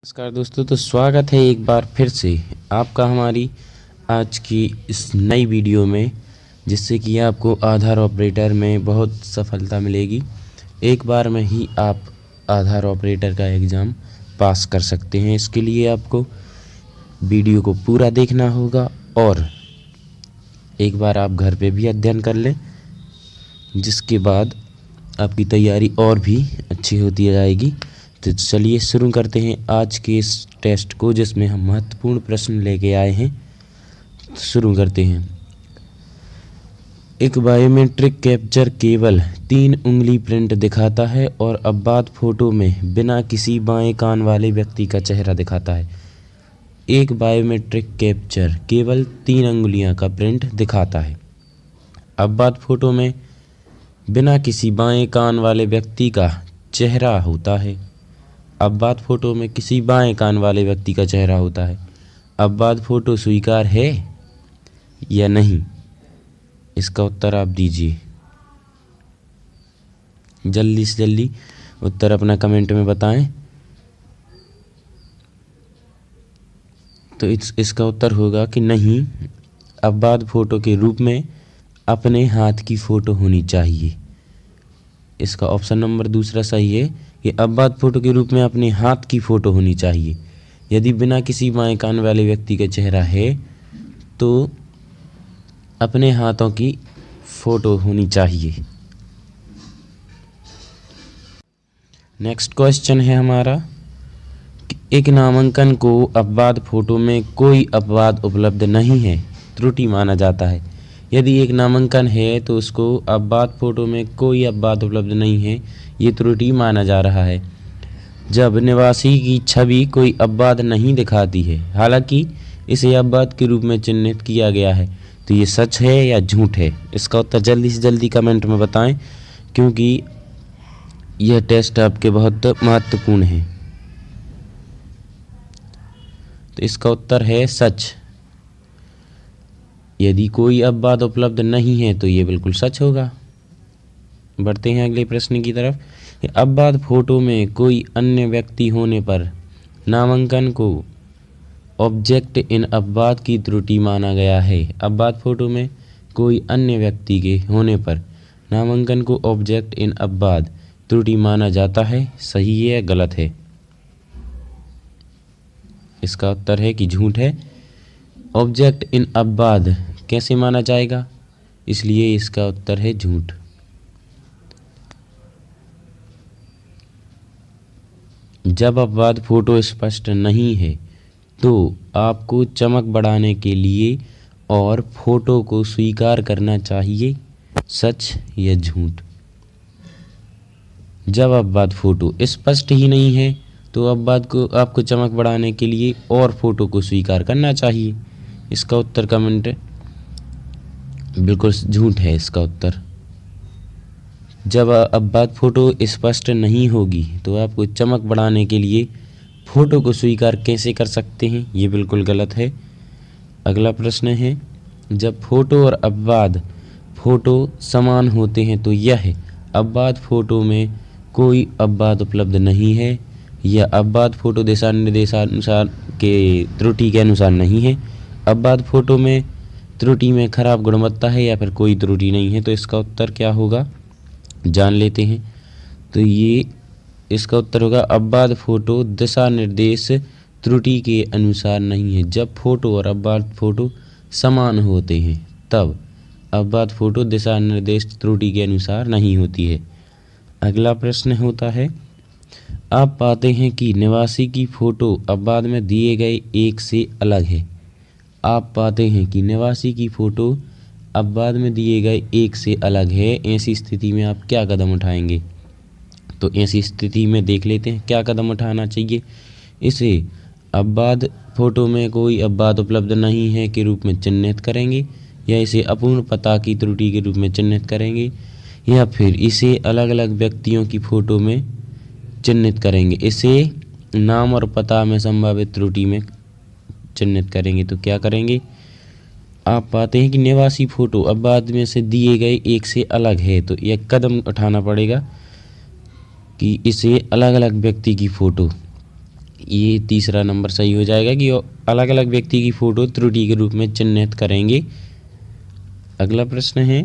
नमस्कार दोस्तों, तो स्वागत है एक बार फिर से आपका हमारी आज की इस नई वीडियो में, जिससे कि आपको आधार ऑपरेटर में बहुत सफलता मिलेगी। एक बार में ही आप आधार ऑपरेटर का एग्ज़ाम पास कर सकते हैं। इसके लिए आपको वीडियो को पूरा देखना होगा और एक बार आप घर पे भी अध्ययन कर लें, जिसके बाद आपकी तैयारी और भी अच्छी होती जाएगी। तो चलिए शुरू करते हैं आज के इस टेस्ट को, जिसमें हम महत्वपूर्ण प्रश्न लेके आए हैं। शुरू करते हैं। एक बायोमेट्रिक कैप्चर केवल 3 उंगली प्रिंट दिखाता है और अपवाद फोटो में बिना किसी बाएं कान वाले व्यक्ति का चेहरा दिखाता है। एक बायोमेट्रिक कैप्चर केवल 3 उंगलियां का प्रिंट दिखाता है। अपवाद फोटो में बिना किसी बाएं कान वाले व्यक्ति का चेहरा होता है। अपवाद फोटो में किसी बाएं कान वाले व्यक्ति का चेहरा होता है। अपवाद फोटो स्वीकार है या नहीं, इसका उत्तर आप दीजिए। जल्दी से जल्दी उत्तर अपना कमेंट में बताएं। तो इसका उत्तर होगा कि नहीं, अपवाद फोटो के रूप में अपने हाथ की फ़ोटो होनी चाहिए। इसका ऑप्शन नंबर दूसरा सही है कि अपवाद फोटो के रूप में अपने हाथ की फ़ोटो होनी चाहिए। यदि बिना किसी बाएं कान वाले व्यक्ति का चेहरा है तो अपने हाथों की फ़ोटो होनी चाहिए। नेक्स्ट क्वेश्चन है हमारा कि एक नामांकन को अपवाद फोटो में कोई अपवाद उपलब्ध नहीं है, त्रुटि माना जाता है। यदि एक नामांकन है तो उसको अपवाद फोटो में कोई अपवाद उपलब्ध नहीं है, ये त्रुटि माना जा रहा है। जब निवासी की छवि कोई अपवाद नहीं दिखाती है, हालांकि इसे अपवाद के रूप में चिन्हित किया गया है, तो ये सच है या झूठ है। इसका उत्तर जल्दी से जल्दी कमेंट में बताएं, क्योंकि यह टेस्ट आपके बहुत महत्वपूर्ण है। तो इसका उत्तर है सच। यदि कोई अपवाद उपलब्ध नहीं है तो ये बिल्कुल सच होगा। बढ़ते हैं अगले प्रश्न की तरफ। अपवाद फोटो में कोई अन्य व्यक्ति होने पर नामांकन को ऑब्जेक्ट इन अपवाद की त्रुटि माना गया है। अपवाद फोटो में कोई अन्य व्यक्ति के होने पर नामांकन को ऑब्जेक्ट इन अपवाद त्रुटि माना जाता है। सही है या गलत है? इसका उत्तर है कि झूठ है। ऑब्जेक्ट इन अपवाद कैसे माना जाएगा, इसलिए इसका उत्तर है झूठ। जब अपवाद फोटो स्पष्ट नहीं है तो आपको चमक बढ़ाने के लिए और फोटो को स्वीकार करना चाहिए। सच या झूठ? जब अपवाद फोटो स्पष्ट ही नहीं है तो अपवाद को आपको चमक बढ़ाने के लिए और फोटो को स्वीकार करना चाहिए। इसका उत्तर कमेंट बिल्कुल झूठ है। इसका उत्तर, जब अपवाद फोटो स्पष्ट नहीं होगी तो आपको चमक बढ़ाने के लिए फोटो को स्वीकार कैसे कर सकते हैं, ये बिल्कुल गलत है। अगला प्रश्न है, जब फोटो और अपवाद फोटो समान होते हैं तो यह अपवाद फोटो में कोई अपवाद उपलब्ध नहीं है, या अपवाद फोटो दिशा निर्देशानुसार के त्रुटि के अनुसार नहीं है। अपवाद फोटो में त्रुटि में खराब गुणवत्ता है या फिर कोई त्रुटि नहीं है। तो इसका उत्तर क्या होगा, जान लेते हैं। तो ये इसका उत्तर होगा अपवाद फोटो दिशा निर्देश त्रुटि के अनुसार नहीं है। जब फोटो और अपवाद फोटो समान होते हैं तब अपवाद फोटो दिशा निर्देश त्रुटि के अनुसार नहीं होती है। अगला प्रश्न होता है, आप पाते हैं कि निवासी की फ़ोटो अपवाद में दिए गए एक से अलग है। आप पाते हैं कि निवासी की फ़ोटो अपवाद में दिए गए एक से अलग है। ऐसी स्थिति में आप क्या कदम उठाएंगे? तो ऐसी स्थिति में देख लेते हैं क्या कदम उठाना चाहिए। इसे अपवाद फ़ोटो में कोई अपवाद उपलब्ध नहीं है के रूप में चिन्हित करेंगे, या इसे अपूर्ण पता की त्रुटि के रूप में चिन्हित करेंगे, या फिर इसे अलग अलग व्यक्तियों की फ़ोटो में चिन्हित करेंगे। इसे नाम और पता में संभावित त्रुटि में चिन्हित करेंगे। तो क्या करेंगे, आप पाते हैं कि निवासी फ़ोटो अपवाद में से दिए गए एक से अलग है, तो यह कदम उठाना पड़ेगा कि इसे अलग अलग व्यक्ति की फ़ोटो ये तीसरा नंबर सही हो जाएगा कि अलग अलग व्यक्ति की फ़ोटो त्रुटि के रूप में चिन्हित करेंगे। अगला प्रश्न है,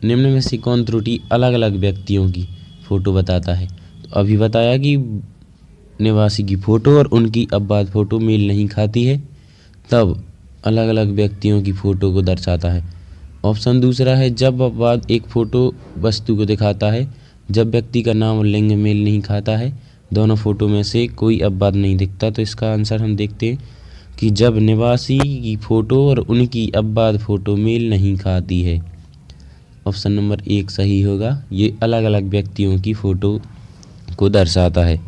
निम्न में से कौन त्रुटि अलग अलग व्यक्तियों की फ़ोटो बताता है? तो अभी बताया कि निवासी की फ़ोटो और उनकी अपवाद फ़ोटो मेल नहीं खाती है, तब अलग अलग व्यक्तियों की फ़ोटो को दर्शाता है। ऑप्शन दूसरा है, जब अपवाद एक फ़ोटो वस्तु को दिखाता है, जब व्यक्ति का नाम और लिंग मेल नहीं खाता है, दोनों फ़ोटो में से कोई अपवाद नहीं दिखता। तो इसका आंसर हम देखते हैं कि जब निवासी की फ़ोटो और उनकी अपवाद फ़ोटो मेल नहीं खाती है। ऑप्शन नंबर 1 सही होगा। ये अलग अलग व्यक्तियों की फ़ोटो को दर्शाता है।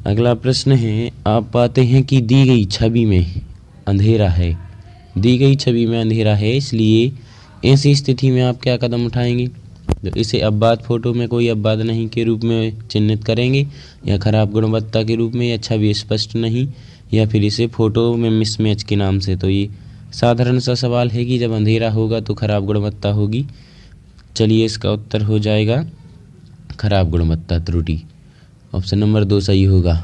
अगला प्रश्न है, आप पाते हैं कि दी गई छवि में अंधेरा है। दी गई छवि में अंधेरा है, इसलिए ऐसी स्थिति में आप क्या कदम उठाएंगे? तो इसे अपवाद फ़ोटो में कोई अपवाद नहीं के रूप में चिन्हित करेंगे, या खराब गुणवत्ता के रूप में, या छवि स्पष्ट नहीं, या फिर इसे फ़ोटो में मिसमैच के नाम से। तो ये साधारण सा सवाल है कि जब अंधेरा होगा तो खराब गुणवत्ता होगी। चलिए, इसका उत्तर हो जाएगा खराब गुणवत्ता त्रुटि। ऑप्शन नंबर 2 सही होगा।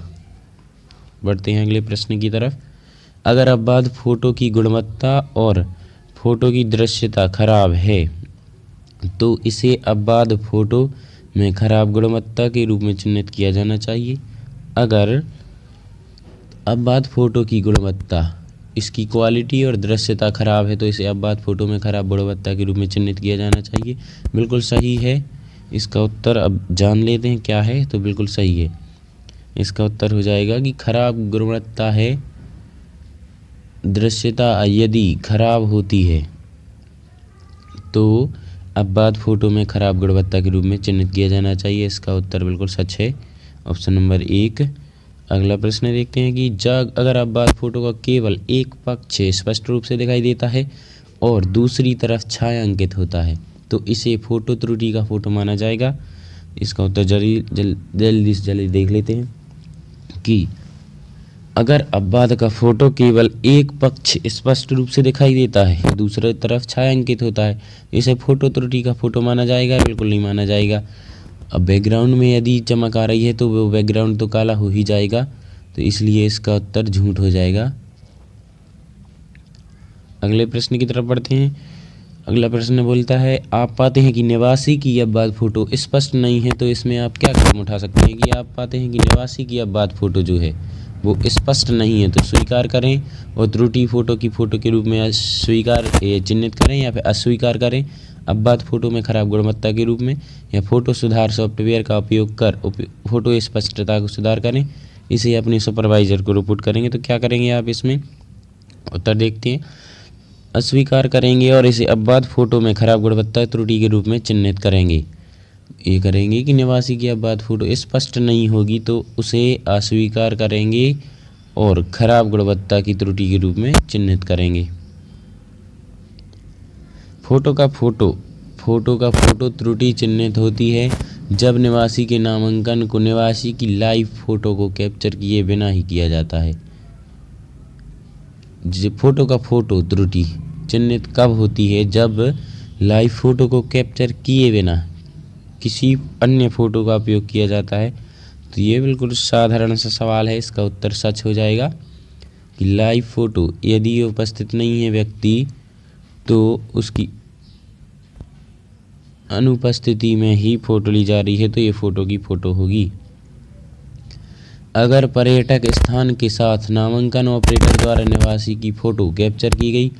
बढ़ते हैं अगले प्रश्न की तरफ। अगर अपवाद फ़ोटो की गुणवत्ता और फ़ोटो की दृश्यता खराब है तो इसे अपवाद फ़ोटो में खराब गुणवत्ता के रूप में चिन्हित किया जाना चाहिए। अगर अपवाद फ़ोटो की गुणवत्ता, इसकी क्वालिटी और दृश्यता खराब है तो इसे अपवाद फ़ोटो में खराब गुणवत्ता के रूप में चिन्हित किया जाना चाहिए। बिल्कुल सही है। इसका उत्तर अब जान लेते हैं क्या है। तो बिल्कुल सही है। इसका उत्तर हो जाएगा कि खराब गुणवत्ता है, दृश्यता यदि खराब होती है तो अपवाद फ़ोटो में खराब गुणवत्ता के रूप में चिन्हित किया जाना चाहिए। इसका उत्तर बिल्कुल सच है। Option number 1। अगला प्रश्न देखते हैं कि अगर अपवाद फ़ोटो का केवल एक पक्ष स्पष्ट रूप से दिखाई देता है और दूसरी तरफ छायांकित होता है तो इसे फ़ोटो त्रुटि का फ़ोटो माना जाएगा। इसका उत्तर जल्दी से जल्दी देख लेते हैं कि अगर अपवाद का फ़ोटो केवल एक पक्ष स्पष्ट रूप से दिखाई देता है, दूसरी तरफ छायांकित होता है, इसे फ़ोटो त्रुटि का फ़ोटो माना जाएगा? बिल्कुल नहीं माना जाएगा। अब बैकग्राउंड में यदि चमक आ रही है तो वो बैकग्राउंड तो काला हो ही जाएगा, तो इसलिए इसका उत्तर झूठ हो जाएगा। अगले प्रश्न की तरफ बढ़ते हैं। अगला प्रश्न बोलता है, आप पाते हैं कि निवासी की अपवाद फ़ोटो स्पष्ट नहीं है, तो इसमें आप क्या कदम उठा सकते हैं? कि आप पाते हैं कि निवासी की अपवाद फ़ोटो जो है वो स्पष्ट नहीं है, तो स्वीकार करें और त्रुटि फ़ोटो की फ़ोटो के रूप में स्वीकार चिन्हित करें, या फिर अस्वीकार करें अपवाद फ़ोटो में खराब गुणवत्ता के रूप में, या फ़ोटो सुधार सॉफ्टवेयर का उपयोग कर फ़ोटो स्पष्टता को सुधार करें, इसे अपने सुपरवाइज़र को रिपोर्ट करेंगे। तो क्या करेंगे आप इसमें? उत्तर देखते हैं। अस्वीकार करेंगे और इसे अपवाद फ़ोटो में खराब गुणवत्ता त्रुटि के रूप में चिन्हित करेंगे। ये करेंगे कि निवासी की अपवाद फ़ोटो स्पष्ट नहीं होगी तो उसे अस्वीकार करेंगे और खराब गुणवत्ता की त्रुटि के रूप में चिन्हित करेंगे। फ़ोटो का फ़ोटो त्रुटि चिन्हित होती है जब निवासी के नामांकन को निवासी की लाइव फ़ोटो को कैप्चर किए बिना ही किया जाता है। फ़ोटो का फ़ोटो त्रुटि चिन्हित कब होती है? जब लाइव फ़ोटो को कैप्चर किए बिना किसी अन्य फ़ोटो का उपयोग किया जाता है। तो ये बिल्कुल साधारण सा सवाल है। इसका उत्तर सच हो जाएगा कि लाइव फ़ोटो यदि उपस्थित नहीं है व्यक्ति तो उसकी अनुपस्थिति में ही फ़ोटो ली जा रही है तो ये फ़ोटो की फ़ोटो होगी। अगर पर्यटक स्थान के साथ नामांकन ऑपरेटर द्वारा निवासी की फ़ोटो कैप्चर की गई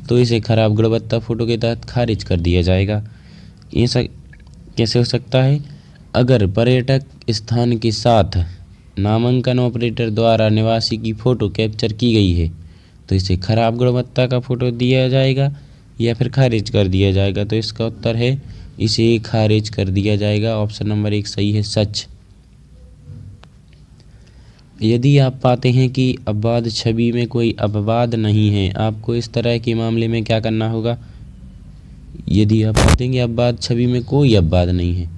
तो इसे खराब गुणवत्ता फ़ोटो के तहत खारिज कर दिया जाएगा। ऐसा कैसे हो सकता है? अगर पर्यटक स्थान के साथ नामांकन ऑपरेटर द्वारा निवासी की फ़ोटो कैप्चर की गई है तो इसे खराब गुणवत्ता का फ़ोटो दिया जाएगा या फिर खारिज कर दिया जाएगा। तो इसका उत्तर है इसे खारिज कर दिया जाएगा। ऑप्शन नंबर 1 सही है, सच। यदि आप पाते हैं कि अपवाद छवि में कोई अपवाद नहीं है, आपको इस तरह के मामले में क्या करना होगा? यदि आप पाते हैं कि अपवाद छवि में कोई अपवाद नहीं है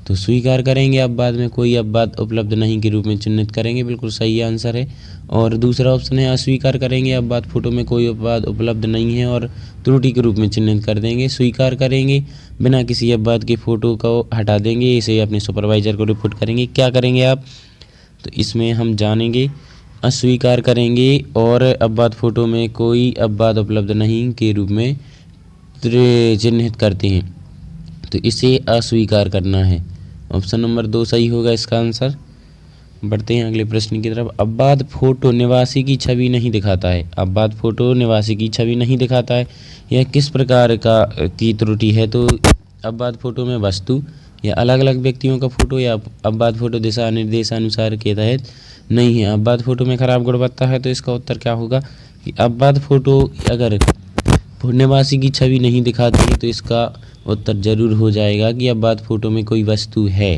तो स्वीकार करेंगे, अपवाद में कोई अपवाद उपलब्ध नहीं के रूप में चिन्हित करेंगे। बिल्कुल सही आंसर है। और दूसरा ऑप्शन है अस्वीकार करेंगे, अपवाद फ़ोटो में कोई अपवाद उपलब्ध नहीं है और त्रुटि के रूप में चिन्हित कर देंगे। स्वीकार करेंगे, बिना किसी अपवाद की फ़ोटो को हटा देंगे, इसे अपने सुपरवाइज़र को रिपोर्ट करेंगे। क्या करेंगे आप? तो इसमें हम जानेंगे अस्वीकार करेंगे और अपवाद फोटो में कोई अपवाद उपलब्ध नहीं के रूप में चिन्हित करते हैं, तो इसे अस्वीकार करना है। ऑप्शन नंबर 2 सही होगा इसका आंसर। बढ़ते हैं अगले प्रश्न की तरफ। अपवाद फोटो निवासी की छवि नहीं दिखाता है। अपवाद फोटो निवासी की छवि नहीं दिखाता है, यह किस प्रकार की त्रुटि है? तो अपवाद फोटो में वस्तु या अलग अलग व्यक्तियों का फोटो या अपवाद फोटो दिशा निर्देशानुसार के तहत नहीं है। अपवाद फोटो में खराब गुणवत्ता है, तो इसका उत्तर क्या होगा कि अपवाद फोटो अगर निवासी की छवि नहीं दिखाती है तो इसका उत्तर जरूर हो जाएगा कि अपवाद फोटो में कोई वस्तु है,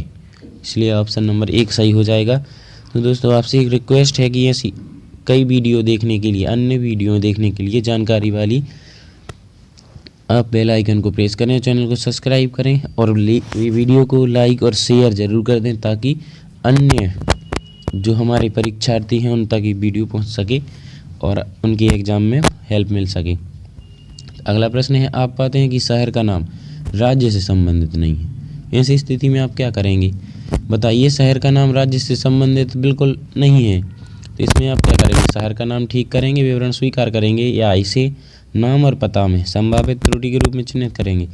इसलिए ऑप्शन नंबर 1 सही हो जाएगा। तो दोस्तों आपसे एक रिक्वेस्ट है कि ऐसी कई वीडियो देखने के लिए, अन्य वीडियो देखने के लिए जानकारी वाली, आप बेल आइकन को प्रेस करें, चैनल को सब्सक्राइब करें और वीडियो को लाइक और शेयर ज़रूर कर दें ताकि अन्य जो हमारे परीक्षार्थी हैं उन तक ये वीडियो पहुंच सके और उनके एग्ज़ाम में हेल्प मिल सके। अगला प्रश्न है, आप पाते हैं कि शहर का नाम राज्य से संबंधित नहीं है। ऐसी स्थिति में आप क्या करेंगे? बताइए, शहर का नाम राज्य से संबंधित बिल्कुल नहीं है, तो इसमें आप क्या करेंगे? शहर का नाम ठीक करेंगे, विवरण स्वीकार करेंगे, या इसे नाम और पता में संभावित त्रुटि के रूप में चिन्हित करेंगे।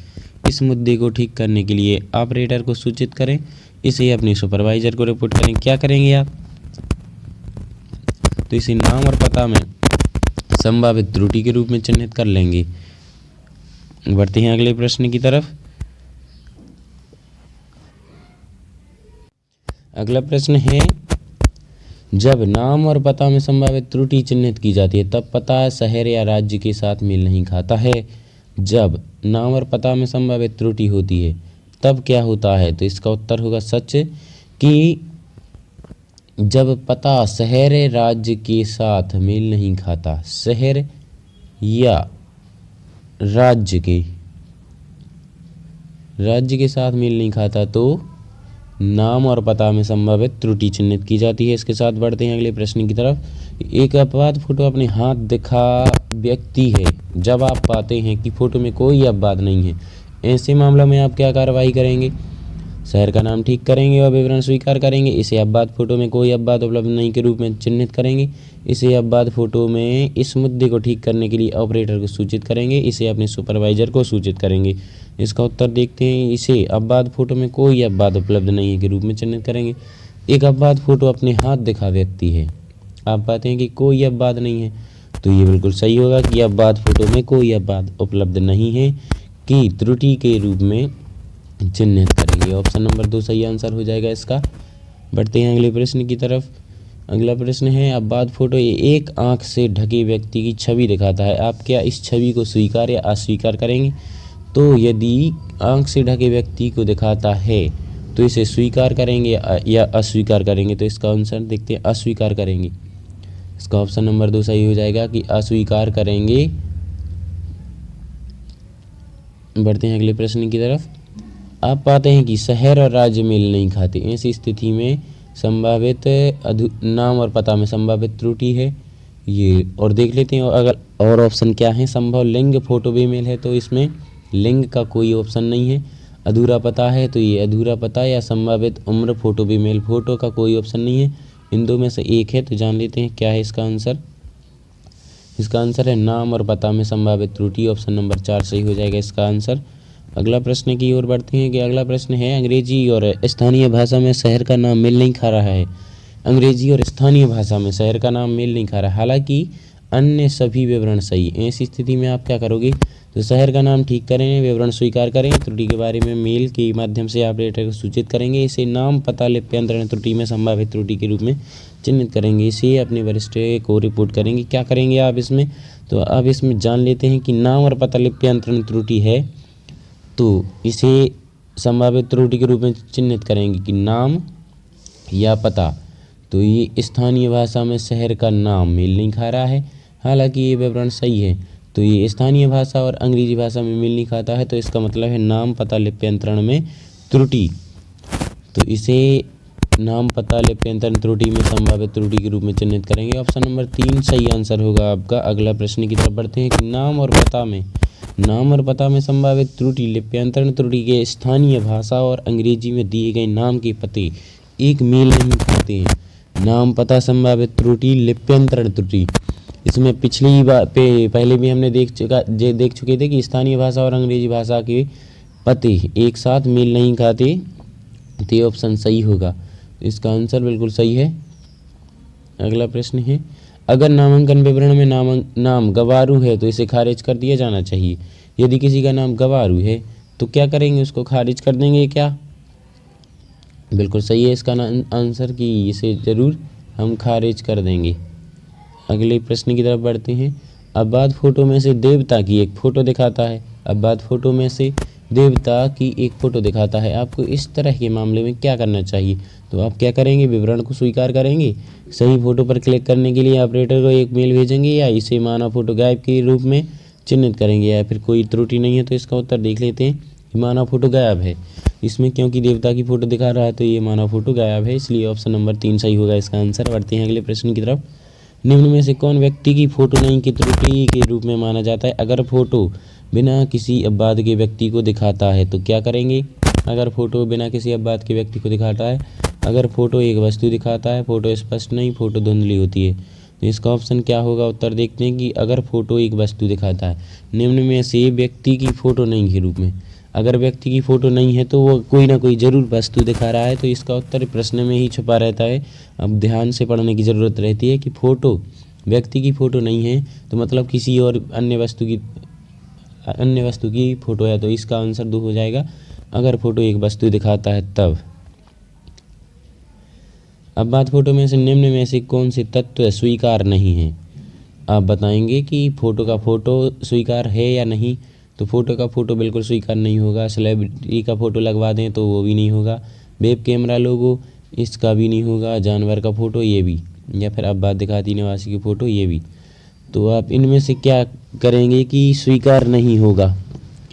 इस मुद्दे को ठीक करने के लिए ऑपरेटर को सूचित करें, इसे अपने सुपरवाइजर को रिपोर्ट करें। क्या करेंगे आप? तो इसे नाम और पता में संभावित त्रुटि के रूप में चिन्हित कर लेंगे। बढ़ते हैं अगले प्रश्न की तरफ। अगला प्रश्न है, जब नाम और पता में संभावित त्रुटि चिन्हित की जाती है तब पता शहर या राज्य के साथ मेल नहीं खाता है। जब नाम और पता में संभावित त्रुटि होती है तब क्या होता है? तो इसका उत्तर होगा सच, कि जब पता शहर राज्य के साथ मेल नहीं खाता, शहर या राज्य के साथ मेल नहीं खाता, तो नाम और पता में संभावित त्रुटि चिन्हित की जाती है। इसके साथ बढ़ते हैं अगले प्रश्न की तरफ। एक अपवाद फोटो अपने हाथ दिखा व्यक्ति है। जब आप पाते हैं कि फोटो में कोई अपवाद नहीं है, ऐसे मामलों में आप क्या कार्रवाई करेंगे? शहर का नाम ठीक करेंगे और विवरण स्वीकार करेंगे, इसे अपवाद फोटो में कोई अपवाद उपलब्ध नहीं के रूप में चिन्हित करेंगे, इसे अपवाद फोटो में इस मुद्दे को ठीक करने के लिए ऑपरेटर को सूचित करेंगे, इसे अपने सुपरवाइजर को सूचित करेंगे। इसका उत्तर देखते हैं, इसे अपवाद फोटो में कोई अपवाद उपलब्ध नहीं है के रूप में चिन्हित करेंगे। एक अपवाद फोटो अपने हाथ दिखा व्यक्ति है, आप पाते हैं कि कोई अपवाद नहीं है, तो ये बिल्कुल सही होगा कि अपवाद फोटो में कोई अपवाद उपलब्ध नहीं है कि त्रुटि के रूप में चिन्हित करेंगे। ऑप्शन नंबर 2 सही आंसर हो जाएगा इसका। बढ़ते हैं अगले प्रश्न की तरफ। अगला प्रश्न है, अपवाद फोटो एक आंख से ढके व्यक्ति की छवि दिखाता है, आप क्या इस छवि को स्वीकार या अस्वीकार करेंगे? तो यदि आंख से ढके व्यक्ति को दिखाता है तो इसे स्वीकार करेंगे या अस्वीकार करेंगे? तो इसका आंसर देखते हैं, अस्वीकार करेंगे। इसका ऑप्शन नंबर 2 सही हो जाएगा कि अस्वीकार करेंगे। बढ़ते हैं अगले प्रश्न की तरफ। आप पाते हैं कि शहर और राज्य मेल नहीं खाते, ऐसी स्थिति में संभावित नाम और पता में संभावित त्रुटि है ये, और देख लेते हैं अगर और ऑप्शन क्या है। संभव लिंग फोटो बेमेल है, तो इसमें लिंग का कोई ऑप्शन नहीं है। अधूरा पता है, तो ये अधूरा पता या संभावित उम्र फोटो बेमेल, फोटो का कोई ऑप्शन नहीं है। इन दो में से एक है, तो जान लेते हैं क्या है इसका आंसर। इसका आंसर है नाम और पता में संभावित त्रुटि, ऑप्शन नंबर 4 सही हो जाएगा इसका आंसर। अगला प्रश्न की ओर बढ़ते हैं कि अगला प्रश्न है, अंग्रेजी और स्थानीय भाषा में शहर का नाम मेल नहीं खा रहा है। अंग्रेजी और स्थानीय भाषा में शहर का नाम मेल नहीं खा रहा, हालांकि अन्य सभी विवरण सही। ऐसी स्थिति में आप क्या करोगे? तो शहर का नाम ठीक करें, विवरण स्वीकार करें, त्रुटि के बारे में मेल के माध्यम से ऑपरेटर को सूचित करेंगे, इसे नाम पता लिप्यंतरण त्रुटि में संभावित त्रुटि के रूप में चिन्हित करेंगे, इसे अपने वरिष्ठ को रिपोर्ट करेंगे। क्या करेंगे आप इसमें? तो अब इसमें जान लेते हैं कि नाम और पता लिप्यंतरण त्रुटि है, तो इसे संभावित त्रुटि के रूप में चिन्हित करेंगे कि नाम या पता। तो ये स्थानीय भाषा में शहर का नाम मेल नहीं खा रहा है, हालांकि ये विवरण सही है। तो ये स्थानीय भाषा और अंग्रेजी भाषा में मेल नहीं खाता है, तो इसका मतलब है नाम पता लिप्यंतरण में त्रुटि। तो इसे नाम पता लिप्यंतरण त्रुटि में संभावित त्रुटि के रूप में चिन्हित करेंगे। ऑप्शन नंबर 3 सही आंसर होगा आपका। अगला प्रश्न की तरफ बढ़ते हैं कि नाम और पता में संभावित त्रुटि लिप्यंतरण त्रुटि के स्थानीय भाषा और अंग्रेजी में दिए गए नाम के पते एक मेल नहीं खाते हैं। नाम पता संभावित त्रुटि, लिप्यंतरण त्रुटि। इसमें पिछली बार पहले भी हमने देख चुके थे कि स्थानीय भाषा और अंग्रेजी भाषा के पते एक साथ मेल नहीं खाते, तो ये ऑप्शन सही होगा। इसका आंसर बिल्कुल सही है। अगला प्रश्न है, अगर नामांकन विवरण में नाम गवारू है तो इसे खारिज कर दिया जाना चाहिए। यदि किसी का नाम गवारू है तो क्या करेंगे, उसको खारिज कर देंगे क्या? बिल्कुल सही है इसका आंसर कि इसे ज़रूर हम खारिज कर देंगे। अगले प्रश्न की तरफ बढ़ते हैं। अवबाध फोटो में से देवता की एक फ़ोटो दिखाता है। अवबाध फोटो में से देवता की एक फ़ोटो दिखाता है। आपको इस तरह के मामले में क्या करना चाहिए? तो आप क्या करेंगे, विवरण को स्वीकार करेंगे, सही फ़ोटो पर क्लिक करने के लिए ऑपरेटर को एक मेल भेजेंगे, या इसे मानव फ़ोटो गायब के रूप में चिन्हित करेंगे, या फिर कोई त्रुटि नहीं है। तो इसका उत्तर देख लेते हैं। मानव फ़ोटो गायब है इसमें, क्योंकि देवता की फ़ोटो दिखा रहा है तो ये मानव फ़ोटो गायब है, इसलिए ऑप्शन नंबर 3 सही होगा इसका आंसर। बढ़ते हैं अगले प्रश्न की तरफ। निम्न में से कौन व्यक्ति की फ़ोटो नहीं की त्रुटि के रूप में माना जाता है? अगर फ़ोटो बिना किसी अपवाद के व्यक्ति को दिखाता है तो क्या करेंगे? अगर फ़ोटो बिना किसी अपवाद के व्यक्ति को दिखाता है, अगर फ़ोटो एक वस्तु दिखाता है, फ़ोटो स्पष्ट नहीं, फ़ोटो धुंधली होती है, तो इसका ऑप्शन क्या होगा? उत्तर देखते हैं कि अगर फ़ोटो एक वस्तु दिखाता है, निम्न में से व्यक्ति की फ़ोटो नहीं के रूप में। अगर व्यक्ति की फ़ोटो नहीं है तो वो कोई ना कोई ज़रूर वस्तु दिखा रहा है, तो इसका उत्तर प्रश्न में ही छुपा रहता है। अब ध्यान से पढ़ने की ज़रूरत रहती है कि फ़ोटो व्यक्ति की फ़ोटो नहीं है तो मतलब किसी और अन्य वस्तु की फ़ोटो है, तो इसका आंसर 2 हो जाएगा। अगर फ़ोटो एक वस्तु दिखाता है तब। अब बात फ़ोटो में से निम्न में से कौन से तत्व स्वीकार नहीं है? आप बताएंगे कि फ़ोटो का फ़ोटो स्वीकार है या नहीं। तो फ़ोटो का फ़ोटो बिल्कुल स्वीकार नहीं होगा। सेलिब्रिटी का फ़ोटो लगवा दें तो वो भी नहीं होगा। वेब कैमरा लोगो इसका भी नहीं होगा। जानवर का फ़ोटो ये भी, या फिर अब बात दिखाती निवासी की फ़ोटो ये भी। तो आप इनमें से क्या करेंगे कि स्वीकार नहीं होगा?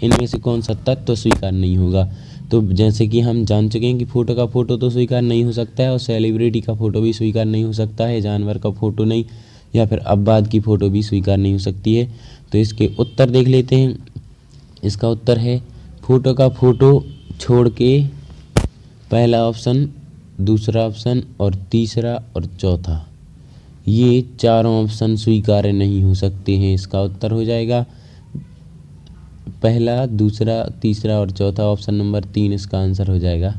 इनमें से कौन सा तत्व स्वीकार नहीं होगा? तो जैसे कि हम जान चुके हैं कि फ़ोटो का फ़ोटो तो स्वीकार नहीं हो सकता है, और सेलिब्रिटी का फ़ोटो भी स्वीकार नहीं हो सकता है, जानवर का फ़ोटो नहीं, या फिर अपवाद की फ़ोटो भी स्वीकार नहीं हो सकती है। तो इसके उत्तर देख लेते हैं। इसका उत्तर है फ़ोटो का फ़ोटो छोड़ के पहला ऑप्शन, दूसरा ऑप्शन और तीसरा और चौथा, ये चारों ऑप्शन स्वीकार्य नहीं हो सकते हैं। इसका उत्तर हो जाएगा पहला, दूसरा, तीसरा और चौथा। ऑप्शन नंबर 3 इसका आंसर हो जाएगा।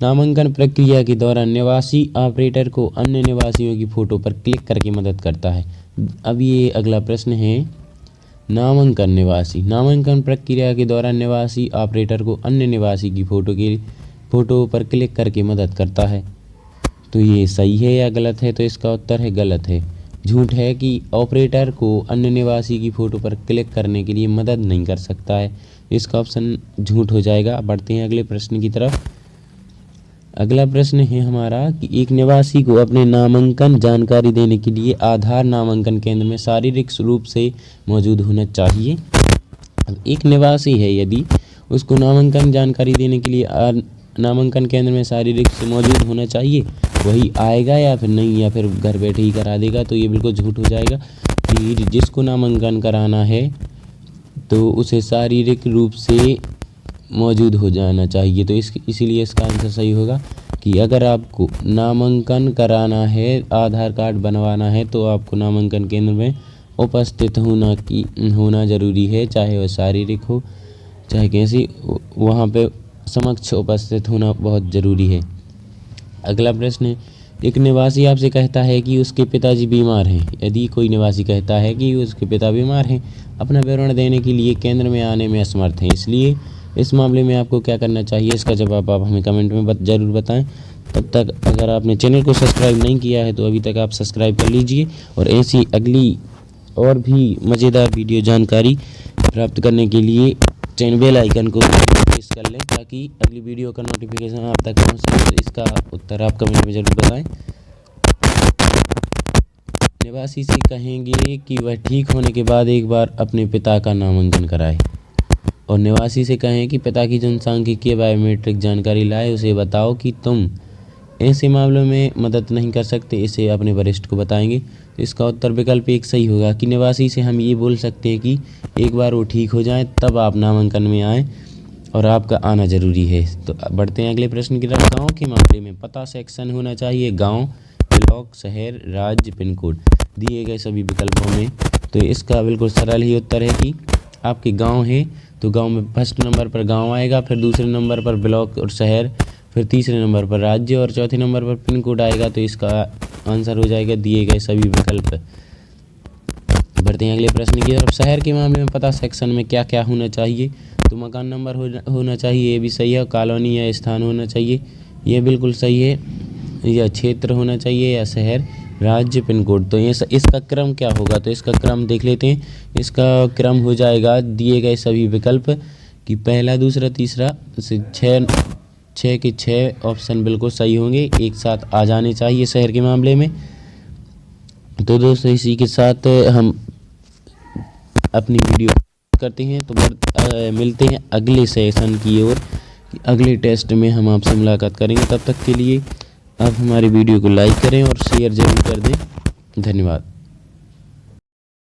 नामांकन प्रक्रिया के दौरान निवासी ऑपरेटर को अन्य निवासियों की फ़ोटो पर क्लिक करके मदद करता है। अब ये अगला प्रश्न है, नामांकन प्रक्रिया के दौरान निवासी ऑपरेटर को अन्य निवासी की फ़ोटो पर क्लिक करके मदद करता है। तो ये सही है या गलत है? तो इसका उत्तर है गलत है। झूठ है कि ऑपरेटर को अन्य निवासी की फ़ोटो पर क्लिक करने के लिए मदद नहीं कर सकता है। इसका ऑप्शन झूठ हो जाएगा। बढ़ते हैं अगले प्रश्न की तरफ। अगला प्रश्न है हमारा कि एक निवासी को अपने नामांकन जानकारी देने के लिए आधार नामांकन केंद्र में शारीरिक रूप से मौजूद होना चाहिए। अब एक निवासी है, यदि उसको नामांकन जानकारी देने के लिए नामांकन केंद्र में शारीरिक से मौजूद होना चाहिए, वही आएगा या फिर नहीं, या फिर घर बैठे ही करा देगा, तो ये बिल्कुल झूठ हो जाएगा। कि जिसको नामांकन कराना है तो उसे शारीरिक रूप से मौजूद हो जाना चाहिए। तो इसीलिए इसका आंसर सही होगा कि अगर आपको नामांकन कराना है, आधार कार्ड बनवाना है, तो आपको नामांकन केंद्र में उपस्थित होना ज़रूरी है, चाहे वह शारीरिक हो चाहे कैसी, वहाँ पे समक्ष उपस्थित होना बहुत ज़रूरी है। अगला प्रश्न है, एक निवासी आपसे कहता है कि उसके पिताजी बीमार हैं। यदि कोई निवासी कहता है कि उसके पिता बीमार हैं, अपना विवरण देने के लिए केंद्र में आने में असमर्थ हैं, इसलिए इस मामले में आपको क्या करना चाहिए? इसका जवाब आप हमें कमेंट में ज़रूर बताएं। तब तक अगर आपने चैनल को सब्सक्राइब नहीं किया है तो अभी तक आप सब्सक्राइब कर लीजिए, और ऐसी अगली और भी मज़ेदार वीडियो जानकारी प्राप्त करने के लिए चैनल बेल आइकन को प्रेस कर लें, ताकि अगली वीडियो का नोटिफिकेशन आप तक पहुँच सके। तो इसका उत्तर आप कमेंट में ज़रूर बताएं। निवासी से कहेंगे कि वह ठीक होने के बाद एक बार अपने पिता का नामांकन कराए, और निवासी से कहें कि पिता की जनसांख्यिकीय बायोमेट्रिक जानकारी लाए, उसे बताओ कि तुम ऐसे मामलों में मदद नहीं कर सकते, इसे अपने वरिष्ठ को बताएंगे। तो इसका उत्तर विकल्प 1 सही होगा कि निवासी से हम ये बोल सकते हैं कि एक बार वो ठीक हो जाएं तब आप नामांकन में आएँ, और आपका आना ज़रूरी है। तो बढ़ते हैं अगले प्रश्न की तरफ। गाँव के मामले में पता सेक्शन होना चाहिए। गाँव, ब्लॉक, शहर, राज्य, पिन कोड दिए गए सभी विकल्पों में। तो इसका बिल्कुल सरल ही उत्तर है कि आपके गांव है तो गांव में फर्स्ट नंबर पर गांव आएगा, फिर दूसरे नंबर पर ब्लॉक और शहर, फिर तीसरे नंबर पर राज्य और चौथे नंबर पर पिन कोड आएगा। तो इसका आंसर हो जाएगा दिए गए सभी विकल्प। बढ़ते हैं अगले प्रश्न की तरफ। शहर के मामले में पता सेक्शन में क्या क्या होना चाहिए। तो मकान नंबर होना चाहिए, ये भी सही है। कॉलोनी या स्थान होना चाहिए, ये बिल्कुल सही है। या क्षेत्र होना चाहिए, या शहर, राज्य, पिन कोड। तो ये इसका क्रम क्या होगा, तो इसका क्रम देख लेते हैं। इसका क्रम हो जाएगा दिए गए सभी विकल्प कि पहला, दूसरा, तीसरा से छः के 6 ऑप्शन बिल्कुल सही होंगे, एक साथ आ जाने चाहिए शहर के मामले में। तो दोस्तों इसी के साथ हम अपनी वीडियो करते हैं। तो मिलते हैं अगले सेशन की ओर, अगले टेस्ट में हम आपसे मुलाकात करेंगे। तब तक के लिए आप हमारी वीडियो को लाइक करें और शेयर जरूर कर दें। धन्यवाद।